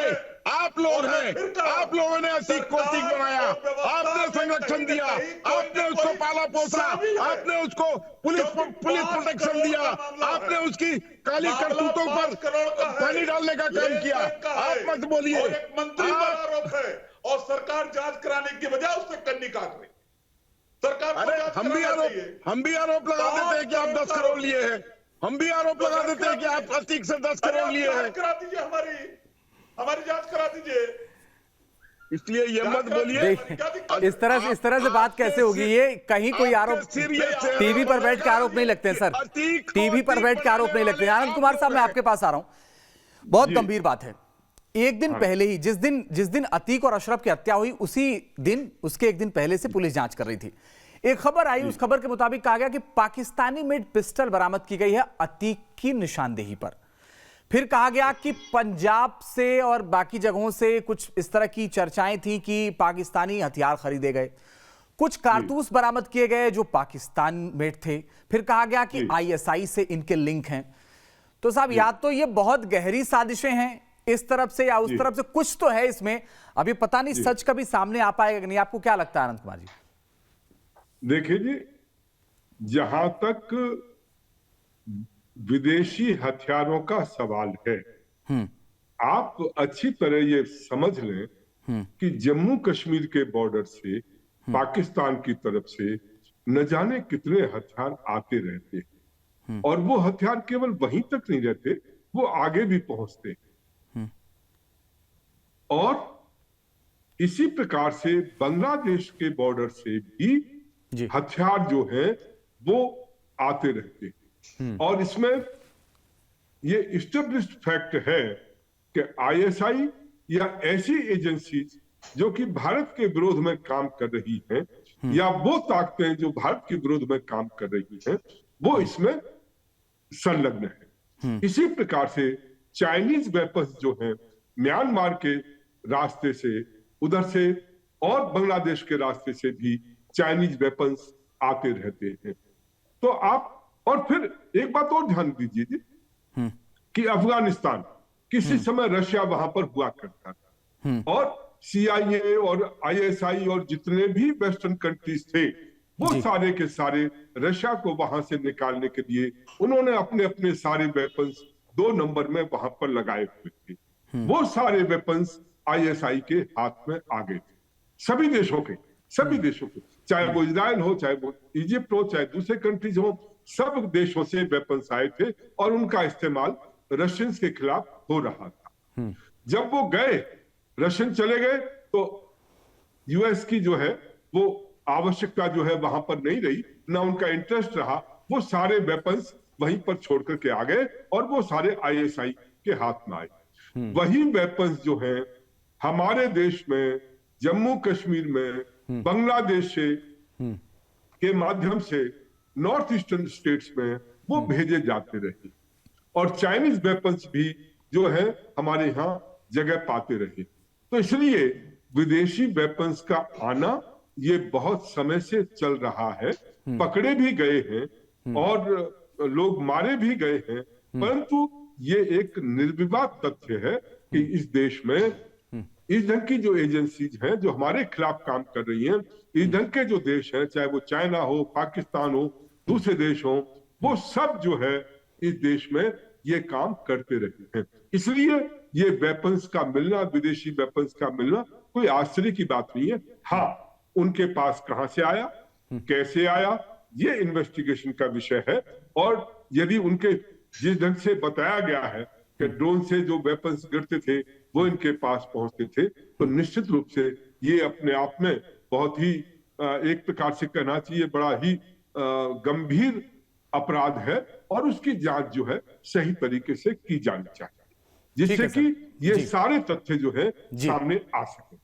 Speaker 3: आप लोग हैं। आप लोगों ने अतीक को अतीक बनाया। आपने संरक्षण दिया, आपने उसको पाला पोसा, आपने उसको पुलिस प्रोटेक्शन दिया, आपने उसकी काली करतूतों पर पानी डालने का काम किया। आप मत बोलिए।
Speaker 4: मंत्री पर आरोप है और सरकार जांच कराने की बजाय उससे कन्नी काट रही। सरकार हम भी आरोप लगा देते हैं कि आप 10 करोड़ लिए हैं। हम भी आरोप लगा देते हैं कि आप अतीक से 10 करोड़ लिए हैं। करा दीजिए, हमारी जांच करा दीजिए।
Speaker 3: इसलिए ये मत बोलिए।
Speaker 1: इस तरह से बात कैसे होगी? ये कहीं कोई आरोप टीवी पर बैठ के आरोप नहीं लगते हैं सर। टीवी पर बैठ के आरोप नहीं लगते। आनंद कुमार साहब, मैं आपके पास आ रहा हूं। बहुत गंभीर बात है। एक दिन पहले ही जिस दिन अतीक और अशरफ की हत्या हुई, उसी दिन उसके एक दिन पहले से पुलिस जांच कर रही थी। एक खबर आई, उस खबर के मुताबिक कहा गया कि पाकिस्तानी मेड पिस्टल बरामद की गई है अतीक की निशानदेही पर। फिर कहा गया कि पंजाब से और बाकी जगहों से कुछ इस तरह की चर्चाएं थी कि पाकिस्तानी हथियार खरीदे गए। कुछ कारतूस बरामद किए गए जो पाकिस्तान मेड थे। फिर कहा गया कि आईएसआई से इनके लिंक हैं। तो साहब, या तो ये बहुत गहरी साजिशें हैं इस तरफ से या उस तरफ से, कुछ तो है इसमें। अभी पता नहीं सच कभी सामने आ पाएगा कि नहीं। आपको क्या लगता है आनंद कुमार जी?
Speaker 2: देखिए जी, जहां तक विदेशी हथियारों का सवाल है, आप अच्छी तरह ये समझ लें कि जम्मू कश्मीर के बॉर्डर से पाकिस्तान की तरफ से न जाने कितने हथियार आते रहते हैं। और वो हथियार केवल वहीं तक नहीं रहते, वो आगे भी पहुंचते हैं। और इसी प्रकार से बांग्लादेश के बॉर्डर से भी हथियार जो है वो आते रहते हैं। और इसमें ये इस्टेब्लिश्ड फैक्ट है कि आईएसआई या ऐसी एजेंसीज जो कि भारत के विरोध में काम कर रही हैं, या वो ताकतें जो भारत के विरोध में काम कर रही हैं, वो इसमें संलग्न है। इसी प्रकार से चाइनीज वेपन्स जो हैं, म्यांमार के रास्ते से, उधर से और बांग्लादेश के रास्ते से भी चाइनीज वेपन्स आते रहते हैं। तो आप, और फिर एक बात और ध्यान दीजिए जी, कि अफगानिस्तान किसी समय रशिया वहां पर हुआ करता था, और सीआईए और आईएसआई और जितने भी वेस्टर्न कंट्रीज थे, वो सारे के सारे रशिया को वहां से निकालने के लिए उन्होंने अपने अपने सारे वेपन्स 2 नंबर में वहां पर लगाए हुए थे। वो सारे वेपन्स आईएसआई के हाथ में आ गए थे। सभी देशों के, चाहे वो इजराइल हो, चाहे वो इजिप्ट हो, चाहे दूसरे कंट्रीज हो, सब देशों से वेपन्स आए थे और उनका इस्तेमाल रशियंस के खिलाफ हो रहा था। जब वो गए, रशियन चले गए, तो यूएस की जो है वो आवश्यकता जो है वहां पर नहीं रही, ना उनका इंटरेस्ट रहा। वो सारे वेपन्स वहीं पर छोड़ करके आ गए और वो सारे आईएसआई के हाथ में आए। वही वेपन्स जो है हमारे देश में, जम्मू कश्मीर में, बांग्लादेश से के माध्यम से नॉर्थ ईस्टर्न स्टेट्स में वो भेजे जाते रहे और चाइनीज वेपन्स भी जो है हमारे यहाँ जगह पाते रहे। तो इसलिए विदेशी वेपन्स का आना ये बहुत समय से चल रहा है, पकड़े भी गए हैं और लोग मारे भी गए हैं, परंतु ये एक निर्विवाद तथ्य है कि इस देश में इस ढंग की जो एजेंसीज हैं जो हमारे खिलाफ काम कर रही हैं, इस ढंग के जो देश हैं, चाहे वो चाइना हो, पाकिस्तान हो, दूसरे देश हो, वो सब जो है इस देश में ये काम करते रहे हैं। इसलिए ये वेपन्स का मिलना, विदेशी वेपन्स का मिलना कोई आश्चर्य की बात नहीं है। हाँ, उनके पास कहां से आया, कैसे आया, ये इन्वेस्टिगेशन का विषय है। और यदि उनके जिस ढंग से बताया गया है कि ड्रोन से जो वेपन्स गिरते थे वो इनके पास पहुंचते थे, तो निश्चित रूप से ये अपने आप में बहुत ही एक प्रकार से कहना चाहिए बड़ा ही गंभीर अपराध है और उसकी जांच जो है सही तरीके से की जानी चाहिए, जिससे कि ये सारे तथ्य जो है सामने आ सके।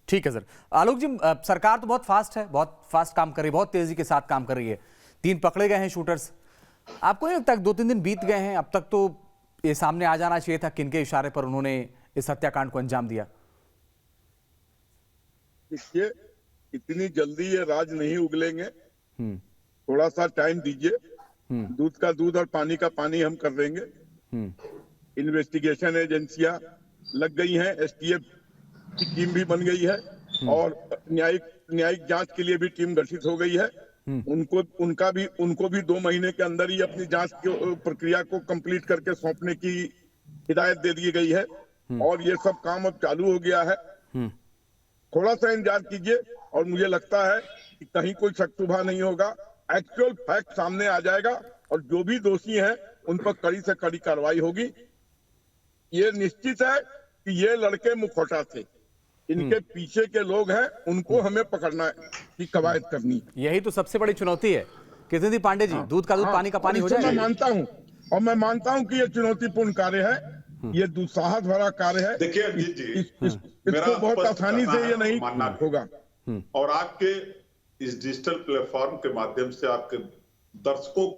Speaker 1: ठीक है सर। आलोक जी, सरकार तो बहुत फास्ट काम कर रही है, बहुत तेजी के साथ काम कर रही है। 3 पकड़े गए हैं शूटर्स। आपको नहीं लगता 2-3 दिन बीत गए हैं, अब तक तो ये सामने आ जाना चाहिए था किनके इशारे पर उन्होंने इस हत्याकांड को अंजाम दिया?
Speaker 3: देखिए, इतनी जल्दी ये राज नहीं उगलेंगे, थोड़ा सा टाइम दीजिए। दूध का दूध और पानी का पानी हम कर देंगे। इन्वेस्टिगेशन एजेंसियां लग गई हैं, एसटीएफ की टीम भी बन गई है और न्यायिक जांच के लिए भी टीम गठित हो गई है। उनको भी 2 महीने के अंदर ही अपनी जांच की प्रक्रिया को कंप्लीट करके सौंपने की हिदायत दे दी गई है और ये सब काम अब चालू हो गया है। थोड़ा सा इंतजार कीजिए और मुझे लगता है कि कहीं कोई शक शुबा नहीं होगा, एक्चुअल फैक्ट सामने आ जाएगा और जो भी दोषी हैं उन पर कड़ी से कड़ी कार्रवाई होगी। ये निश्चित है कि ये लड़के मुखौटा थे, इनके पीछे के लोग हैं, उनको हमें पकड़ना की कवायद करनी है।
Speaker 1: यही तो सबसे बड़ी चुनौती है। कीर्ति पांडे जी, दूध का दूध पानी का पानी हो जाएगा।
Speaker 3: मैं मानता हूँ और मैं मानता हूँ कि ये चुनौतीपूर्ण कार्य है, ये दुस्साहस भरा कार्य है।
Speaker 4: देखिए अजीत जी,
Speaker 3: इसको बहुत आसानी से ये नहीं होगा।
Speaker 4: और आपके इस डिजिटल प्लेटफॉर्म के माध्यम से आपके दर्शकों,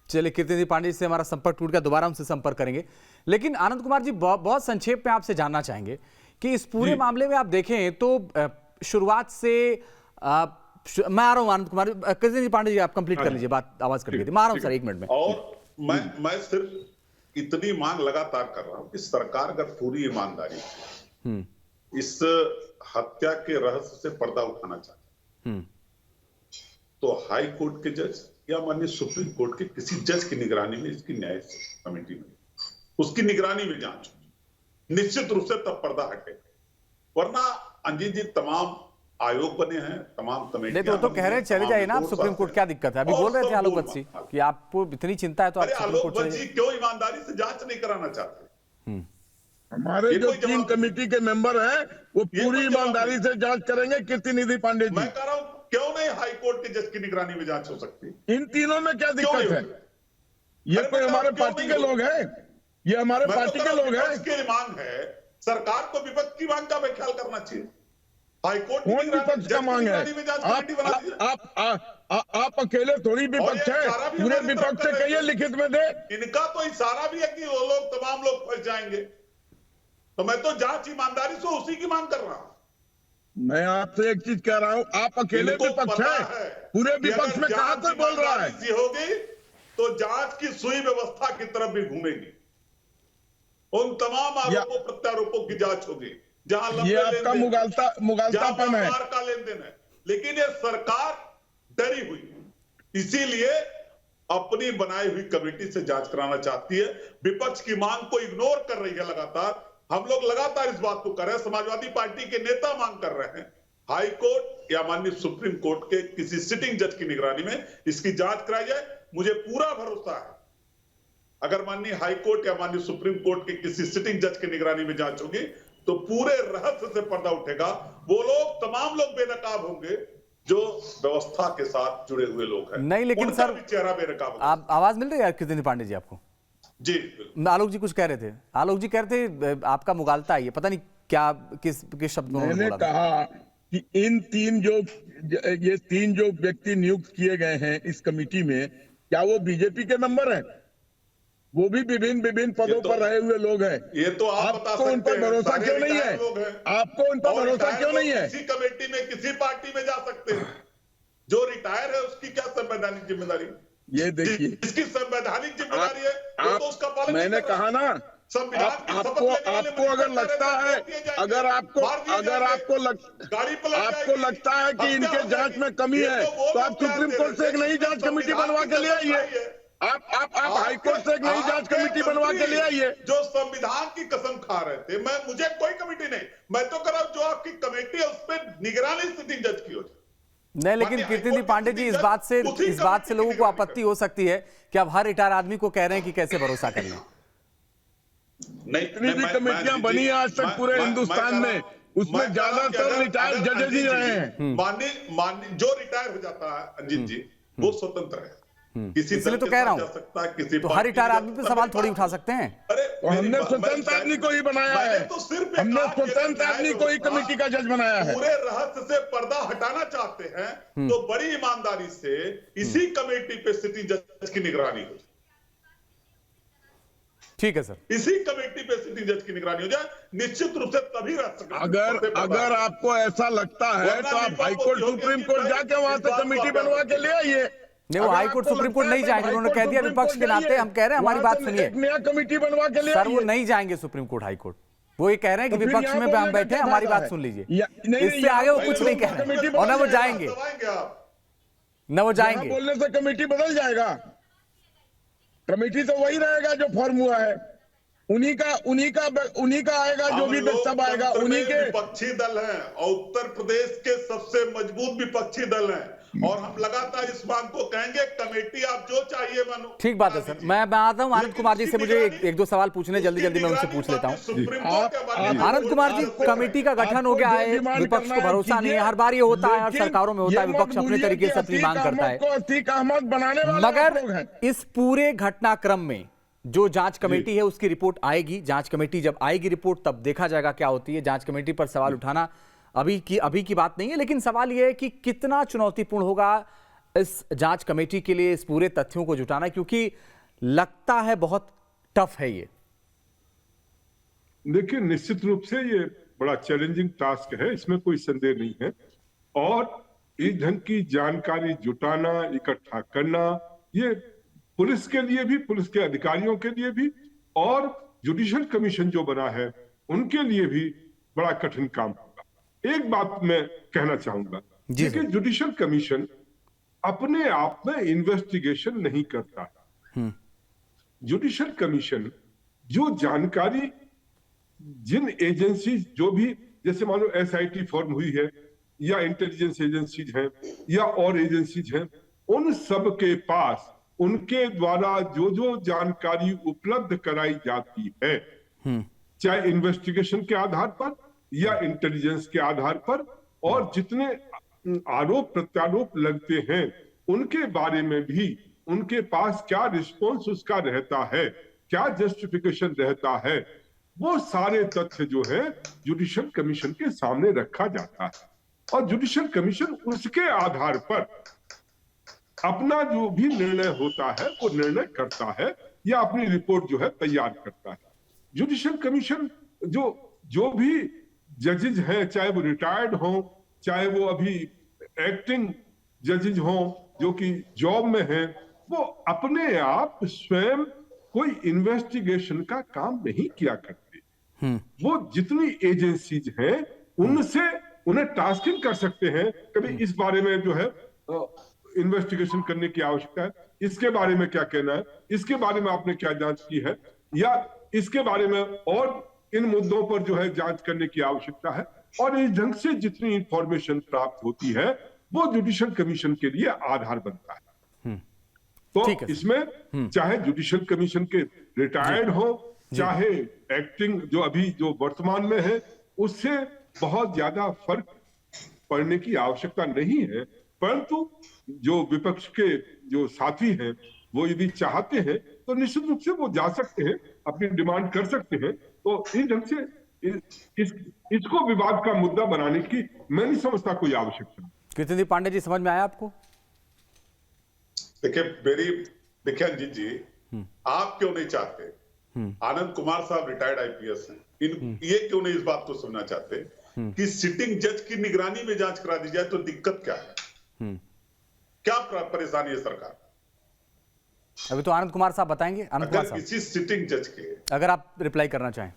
Speaker 1: चलिए कीर्ति पांडे से हमारा संपर्क टूट गया, दोबारा हमसे संपर्क करेंगे। लेकिन आनंद कुमार जी, बहुत संक्षेप में आपसे जानना चाहेंगे कि इस पूरे मामले में आप देखें तो शुरुआत से मैं आ रहा हूं आनंद कुमार, कीर्ति पांडे जी आप कंप्लीट कर लीजिए बात, आवाज कट गई थी। मैं आ रहा हूं सर 1 मिनट में।
Speaker 4: और मैं सिर्फ इतनी मांग लगातार कर रहा हूं कि सरकार अगर पूरी ईमानदारी से इस हत्या के रहस्य से पर्दा उठाना चाहते हैं तो हाई कोर्ट के जज या माननीय सुप्रीम कोर्ट के किसी जज की निगरानी में इसकी न्याय कमेटी में उसकी निगरानी में जांच निश्चित रूप से तब पर्दा हटेगा। वरना अंजीत जी, तमाम आयोग बने हैं, तमाम कमेटियां,
Speaker 1: नहीं तो कह रहे हैं चले जाइए ना आप सुप्रीम कोर्ट, क्या दिक्कत है? अभी बोल रहे थे आलोक बत्सी कि आपको इतनी चिंता है तो आप सुप्रीम कोर्ट चले जाइए।
Speaker 4: क्यों ईमानदारी से जांच नहीं कराना चाहते?
Speaker 3: हमारे जो 3 कमेटी के मेंबर हैं वो पूरी ईमानदारी से जांच करेंगे। कीर्ति पांडे जी,
Speaker 4: मैं कह रहा हूं क्यों नहीं हाई कोर्ट के जज की निगरानी में जांच हो सकती?
Speaker 3: इन तीनों में क्या दिक्कत है? ये कोई हमारे पार्टी के लोग हैं, ये हमारे पार्टी के लोग हैं।
Speaker 4: इसकी मांग है, सरकार को विपक्ष की मांग का भी ख्याल करना चाहिए। हाईकोर्ट
Speaker 3: कौन विपक्ष का मांग है? आप अकेले थोड़ी विपक्ष है, पूरे विपक्ष से कहिए लिखित में दे।
Speaker 4: इनका तो इशारा भी है कि वो लोग तमाम लोग फंस जाएंगे, तो मैं तो जांच ईमानदारी से उसी की मांग कर रहा हूं।
Speaker 3: मैं आपसे एक चीज कह रहा हूं, आप अकेले विपक्ष है, पूरे विपक्ष में कहां से बोल रहा है?
Speaker 4: होगी तो जांच की सुई व्यवस्था की तरफ भी घूमेगी, उन तमाम आरोपों प्रत्यारोपों की जांच होगी जहां
Speaker 3: ये आपका मुगालतापन है,
Speaker 4: का लेन देन है। लेकिन ये सरकार डरी हुई, इसीलिए अपनी बनाई हुई कमेटी से जांच कराना चाहती है, विपक्ष की मांग को इग्नोर कर रही है। लगातार हम लोग लगातार इस बात को कर रहे हैं, समाजवादी पार्टी के नेता मांग कर रहे हैं हाई कोर्ट या माननीय सुप्रीम कोर्ट के किसी सिटिंग जज की निगरानी में इसकी जांच कराई जाए। मुझे पूरा भरोसा है अगर माननीय हाई कोर्ट या माननीय सुप्रीम कोर्ट के किसी सिटिंग जज की निगरानी में जांच होगी तो पूरे रहस्य से पर्दा उठेगा। वो लोग तमाम लोग बेनकाब होंगे जो व्यवस्था के साथ जुड़े हुए लोग हैं।
Speaker 1: नहीं लेकिन सर
Speaker 4: चेहरा बेनकाब होगा।
Speaker 1: आप आवाज मिल रही है कीर्ति पांडे जी आपको?
Speaker 4: जी
Speaker 1: आलोक जी कुछ कह रहे थे। आलोक जी कह रहे थे आपका मुगालता है, ये पता नहीं क्या किस शब्द में
Speaker 3: मैंने कहा कि ये तीन जो व्यक्ति नियुक्त किए गए हैं इस कमेटी में, क्या वो बीजेपी के नंबर हैं? वो भी विभिन्न पदों पर रहे हुए लोग हैं।
Speaker 4: ये तो आप बता
Speaker 3: आपको उन
Speaker 4: सकते
Speaker 3: पर
Speaker 4: हैं,
Speaker 3: भरोसा
Speaker 4: सारे
Speaker 3: क्यों नहीं है?
Speaker 4: रिटायर्ड लोग हैं।
Speaker 3: आपको उन पर
Speaker 4: और
Speaker 3: भरोसा
Speaker 4: रिटायर्ड
Speaker 3: क्यों
Speaker 4: लोग
Speaker 3: नहीं है?
Speaker 4: किसी कमेटी में किसी पार्टी में जा सकते हैं। जो रिटायर है उसकी क्या संवैधानिक जिम्मेदारी?
Speaker 3: ये देखिए,
Speaker 4: जिसकी संवैधानिक जिम्मेदारी है वो तो उसका पालन
Speaker 3: मैंने
Speaker 4: नहीं कर रहा।
Speaker 3: कहा ना,
Speaker 4: संविधान की शपथ
Speaker 3: आपको
Speaker 4: लेने वाले
Speaker 3: आपको अगर
Speaker 4: मंत्री
Speaker 3: लगता है,
Speaker 4: मार दिए जाएंगे,
Speaker 3: अगर आपको
Speaker 4: मार दिए जाएंगे, गाड़ी पलट
Speaker 3: आपको
Speaker 4: जाएगी,
Speaker 3: लगता है कि
Speaker 4: हत्या
Speaker 3: इनके
Speaker 4: हो
Speaker 3: जांच
Speaker 4: जाएगी।
Speaker 3: में कमी
Speaker 4: ये
Speaker 3: है
Speaker 4: तो वो
Speaker 3: तो आप
Speaker 4: लोग
Speaker 3: सुप्रीम
Speaker 4: कहते
Speaker 3: कोर्ट से एक
Speaker 4: हैं,
Speaker 3: नई
Speaker 4: लेकिन
Speaker 3: जांच कमेटी
Speaker 4: संविधान
Speaker 3: बनवा
Speaker 4: की
Speaker 3: के ले
Speaker 4: कसम
Speaker 3: आइए।
Speaker 4: खाइए।
Speaker 3: आप हाईकोर्ट से एक नई जांच
Speaker 4: आपके
Speaker 3: कमेटी बनवा के ले आइए।
Speaker 4: जो संविधान की कसम खा रहे थे, मुझे कोई कमेटी नहीं, मैं तो कर रहा हूं जो आपकी कमेटी है उस पर निगरानी सिटिंग जज की हो जाए।
Speaker 1: नहीं, लेकिन कीर्तिजी पांडे जी, इस बात से लोगों को आपत्ति हो सकती है कि अब हर रिटायर आदमी को कह रहे हैं कि कैसे भरोसा कर लें।
Speaker 3: इतनी भी कमेटियां बनी है आज तक पूरे हिंदुस्तान में, उसमें ज्यादातर रिटायर्ड जजेज ही रहे हैं।
Speaker 4: माननीय जो रिटायर हो जाता है अंजित जी, वो स्वतंत्र है, किसी
Speaker 1: इसलिए
Speaker 4: दल
Speaker 1: तो
Speaker 4: के
Speaker 1: कह रहा
Speaker 4: साथ
Speaker 1: हूं,
Speaker 4: जा सकता है, किसी
Speaker 1: तो हर रिटायर आदमी पे सवाल थोड़ी उठा सकते हैं।
Speaker 4: अरे
Speaker 3: तो हमने स्वतंत्र आदमी को ही बनाया है,
Speaker 4: तो सिर्फ
Speaker 3: हमने स्वतंत्र आदमी को ही कमेटी का जज बनाया है।
Speaker 4: पूरे रहस्य से पर्दा हटाना चाहते हैं तो बड़ी ईमानदारी से इसी कमेटी पे सिटिंग जज की निगरानी हो जाए।
Speaker 1: ठीक है सर,
Speaker 4: इसी कमेटी पे सिटिंग जज की निगरानी हो जाए, निश्चित रूप से तभी रह सकते।
Speaker 3: अगर आपको ऐसा लगता है तो आप हाईकोर्ट सुप्रीम कोर्ट जाके वहां से कमेटी बनवा के ले आइए।
Speaker 1: नहीं, वो हाईकोर्ट सुप्रीम कोर्ट नहीं जाएंगे, उन्होंने कह दिया विपक्ष के नाते हम कह रहे हैं, हमारी बात सुनिए।
Speaker 3: नया कमेटी बनवा के ले
Speaker 1: सर वो नहीं जाएंगे सुप्रीम कोर्ट हाईकोर्ट, वो ये कह रहे हैं कि विपक्ष में हम बैठे हैं, हमारी बात सुन लीजिए। इससे आगे वो कुछ नहीं कह रहे और ना वो जाएंगे, न वो जाएंगे।
Speaker 3: बोलने से कमेटी बदल जाएगा? कमेटी तो वही रहेगा जो फॉर्म हुआ है, उन्हीं का आएगा, जो भी सब आएगा उन्हीं के।
Speaker 4: विपक्षी दल हैं और उत्तर प्रदेश के सबसे मजबूत विपक्षी दल हैं, और हम लगातार इस मांग को कहेंगे, कमेटी आप जो चाहिए मानो।
Speaker 1: ठीक बात है सर, मैं आता हूं आनंद कुमार जी से, मुझे एक दो सवाल पूछने, जल्दी मैं उनसे पूछ लेता हूं। आनंद कुमार जी, कमेटी का गठन हो गया है, विपक्ष को भरोसा नहीं है, हर बार ये होता है, हर सरकारों में होता है, विपक्ष अपने तरीके से अपनी मांग करता है। मगर इस पूरे घटनाक्रम में जो जांच कमेटी है उसकी रिपोर्ट आएगी, जांच कमेटी जब आएगी रिपोर्ट तब देखा जाएगा क्या होती है। जांच कमेटी पर सवाल उठाना अभी की बात नहीं है, लेकिन सवाल यह है कि कितना चुनौतीपूर्ण होगा इस जांच कमेटी के लिए इस पूरे तथ्यों को जुटाना, क्योंकि लगता है बहुत टफ है ये।
Speaker 2: देखिए, निश्चित रूप से ये बड़ा चैलेंजिंग टास्क है, इसमें कोई संदेह नहीं है। और इस ढंग की जानकारी जुटाना, इकट्ठा करना, ये पुलिस के लिए भी, पुलिस के अधिकारियों के लिए भी, और जुडिशियल कमीशन जो बना है उनके लिए भी बड़ा कठिन काम होगा। एक बात मैं कहना चाहूंगा, देखिए, जुडिशियल कमीशन अपने आप में इन्वेस्टिगेशन नहीं करता है। जुडिशियल कमीशन जो जानकारी जिन एजेंसी, जो भी, जैसे मान लो SIT फॉर्म हुई है, या इंटेलिजेंस एजेंसीज हैं, या और एजेंसीज हैं, उन सब के पास उनके द्वारा जो जो जानकारी उपलब्ध कराई जाती है, चाहे इन्वेस्टिगेशन के आधार पर या इंटेलिजेंस के आधार पर, और जितने आरोप प्रत्यारोप लगते हैं उनके बारे में भी उनके पास क्या रिस्पॉन्स उसका रहता है, क्या जस्टिफिकेशन रहता है, वो सारे तथ्य जो है जुडिशियल कमीशन के सामने रखा जाता है। और जुडिशियल कमीशन उसके आधार पर अपना जो भी निर्णय होता है वो निर्णय करता है, या अपनी रिपोर्ट जो है तैयार करता है। जुडिशियल कमीशन जो भी जजेज हैं, चाहे वो रिटायर्ड हों, चाहे वो अभी एक्टिंग जजेज हों जो कि जॉब में हैं, वो अपने आप स्वयं कोई इन्वेस्टिगेशन का काम नहीं किया करते। वो जितनी एजेंसीज हैं उनसे उन्हें टास्किंग कर सकते हैं, कभी इस बारे में जो है इन्वेस्टिगेशन करने की आवश्यकता है, इसके बारे में क्या कहना है, इसके बारे में आपने क्या जांच की है, या इसके बारे में और इन मुद्दों पर जो है जांच करने की आवश्यकता है। और इस ढंग से जितनी इंफॉर्मेशन प्राप्त होती है वो जुडिशियल कमीशन के लिए आधार बनता है। तो इसमें चाहे जुडिशियल कमीशन के रिटायर्ड हो, चाहे एक्टिंग जो अभी जो वर्तमान में है, उससे बहुत ज्यादा फर्क पड़ने की आवश्यकता नहीं है। परंतु जो विपक्ष के जो साथी हैं वो यदि चाहते हैं तो निश्चित रूप से वो जा सकते हैं, अपनी डिमांड कर सकते हैं। तो इस ढंग से इसको विवाद का मुद्दा बनाने की मैं नहीं समझता कोई आवश्यकता।
Speaker 1: कृष्णदीप पांडे जी, समझ में आया आपको?
Speaker 4: देखिए अंजित जी, आप क्यों नहीं चाहते, आनंद कुमार साहब रिटायर्ड आईपीएस हैं, ये क्यों नहीं इस बात को सुनना चाहते कि सिटिंग जज की निगरानी में जांच करा दी जाए तो दिक्कत क्या है, क्या परेशानी है सरकार?
Speaker 1: अभी तो आनंद कुमार साहब बताएंगे। आनंद कुमार
Speaker 4: अगर
Speaker 1: साहब,
Speaker 4: किसी सिटिंग जज के,
Speaker 1: अगर आप रिप्लाई करना चाहें।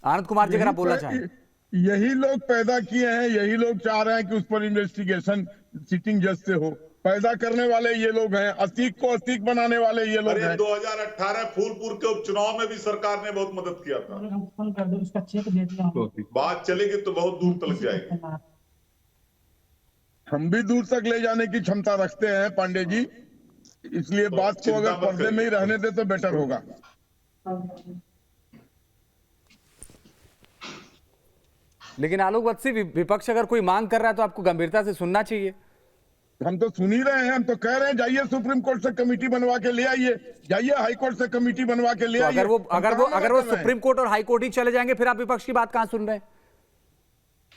Speaker 1: आनंद कुमार जी, अगर आप बोलना चाहें।
Speaker 3: यही लोग पैदा किए हैं, यही लोग चाह रहे हैं कि उस पर इन्वेस्टिगेशन सिटिंग जज से हो। पैदा करने वाले ये लोग हैं, अतीक को अतीक बनाने वाले ये लोग हैं।
Speaker 4: 2018 फूलपुर के उपचुनाव में भी सरकार ने बहुत मदद किया था। बात चलेगी तो बहुत दूर तक जाएगी।
Speaker 3: हम भी दूर तक ले जाने की क्षमता रखते हैं पांडे जी, इसलिए बात को अगर पर्दे में ही रहने दे तो बेटर होगा।
Speaker 1: लेकिन आलोक वत्सी, विपक्ष अगर कोई मांग कर रहा है तो आपको गंभीरता से सुनना चाहिए।
Speaker 3: हम तो सुन ही रहे हैं, हम तो कह रहे हैं जाइए सुप्रीम कोर्ट से कमेटी बनवा के ले आइए, जाइए हाई कोर्ट से कमेटी बनवा के ले
Speaker 1: तो
Speaker 3: आइए।
Speaker 1: अगर वो सुप्रीम कोर्ट और हाई कोर्ट ही चले जाएंगे, फिर आप विपक्ष की बात कहां सुन रहे हैं?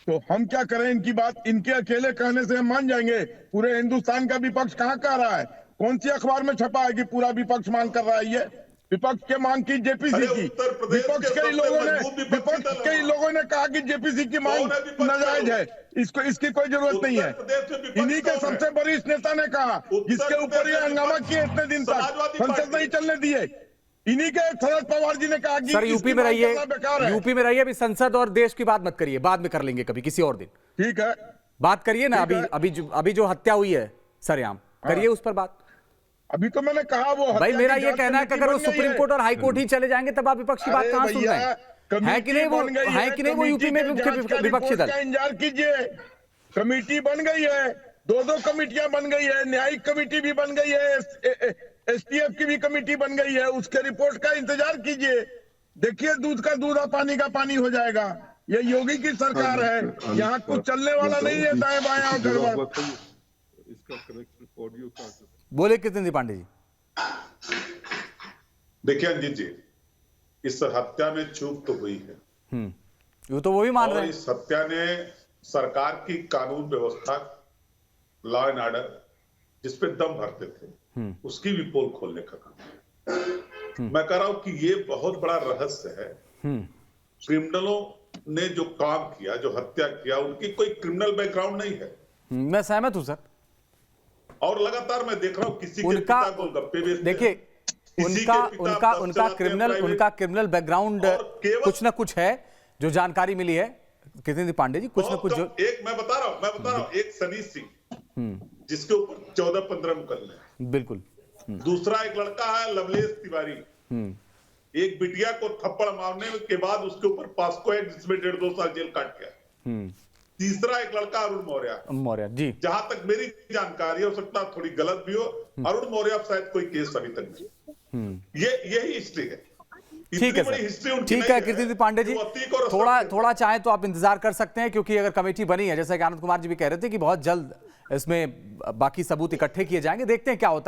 Speaker 3: तो हम क्या करें इनकी बात? इनके अकेले कहने से हम मान जाएंगे? पूरे हिंदुस्तान का विपक्ष कहाँ कह रहा है? कौन सी अखबार में छपा है कि पूरा विपक्ष मांग कर रहा है? ये विपक्ष के मांग की जेपीसी की, विपक्ष के ही लोगों ने कहा कि जेपीसी की मांग नाजायज है, इसकी कोई जरूरत नहीं है। इन्हीं के सबसे वरिष्ठ नेता ने कहा, जिसके ऊपर ये हंगामा किए इतने दिन तक, संसद नहीं चलने दिए। इन्हीं के शरद पवार जी ने कहा कि
Speaker 1: सर, यूपी में रहिए, यूपी में रहिए, अभी संसद और देश की बात मत करिए, बाद में कर लेंगे कभी, किसी और दिन।
Speaker 3: ठीक है,
Speaker 1: बात करिए ना। अभी जो हत्या हुई है सरेआम, करिए उस पर बात।
Speaker 3: अभी तो मैंने कहा वो
Speaker 1: भाई, मेरा ये कहना है कि अगर वो सुप्रीम कोर्ट और हाई कोर्ट ही चले जाएंगे तब आप विपक्ष की बात कहां सुन रहे हैं? है कि नहीं वो यूपी में विपक्षी दल?
Speaker 3: इंतजार कीजिए, कमेटी बन गई है, दो कमेटियां बन गई है, न्यायिक कमेटी भी बन गई है, एसटीएफ की भी कमेटी बन गई है, उसके रिपोर्ट का इंतजार कीजिए। देखिए, दूध का दूध और पानी का पानी हो जाएगा। ये योगी की सरकार है, यहाँ कुछ चलने वाला नहीं है दाएं बाएं और गड़बड़।
Speaker 2: इसका कनेक्शन ऑडियो का।
Speaker 1: बोले कृष्णदीप पांडे जी।
Speaker 4: देखिए अंजित जी, इस हत्या में चूक तो हुई है,
Speaker 1: ये तो वो भी मान रहे हैं।
Speaker 4: इस हत्या ने सरकार की कानून व्यवस्था, लॉ एंड ऑर्डर जिसपे दम भरते थे, उसकी भी पोल खोलने का काम। मैं कह रहा हूं कि ये बहुत बड़ा रहस्य है। क्रिमिनलों ने जो काम किया, जो हत्या किया, उनकी कोई क्रिमिनल बैकग्राउंड नहीं है।
Speaker 1: मैं सहमत हूं सर।
Speaker 4: और लगातार मैं देख रहा हूं किसी के पिता गोलगप्पे बेचते हैं,
Speaker 1: देखिए उनका क्रिमिनल बैकग्राउंड कुछ ना कुछ है, जो जानकारी मिली है कृष्णदीप पांडे जी, कुछ ना कुछ जो
Speaker 4: एक मैं बता रहा हूं, एक सनी सिंह जिसके ऊपर 14-15 मुकदमे हैं,
Speaker 1: बिल्कुल।
Speaker 4: दूसरा एक लड़का है लवलेश तिवारी, एक बिटिया को थप्पड़ मारने के बाद उसके ऊपर पास्को है जिसमें 1.5-2 साल जेल काट गया। तीसरा एक लड़का अरुण मौर्य
Speaker 1: जी,
Speaker 4: जहां तक मेरी जानकारी, हो सकता थोड़ी गलत भी हो, अरुण मौर्य शायद कोई केस अभी तक नहीं। यही हिस्ट्री है।
Speaker 1: ठीक है सर, ठीक है कृष्णदीप पांडे जी, थोड़ा चाहे तो आप इंतजार कर सकते हैं, क्योंकि अगर कमेटी बनी है, जैसा कि आनंद कुमार जी भी कह रहे थे कि बहुत जल्द इसमें बाकी सबूत इकट्ठे किए जाएंगे, देखते हैं क्या होता है।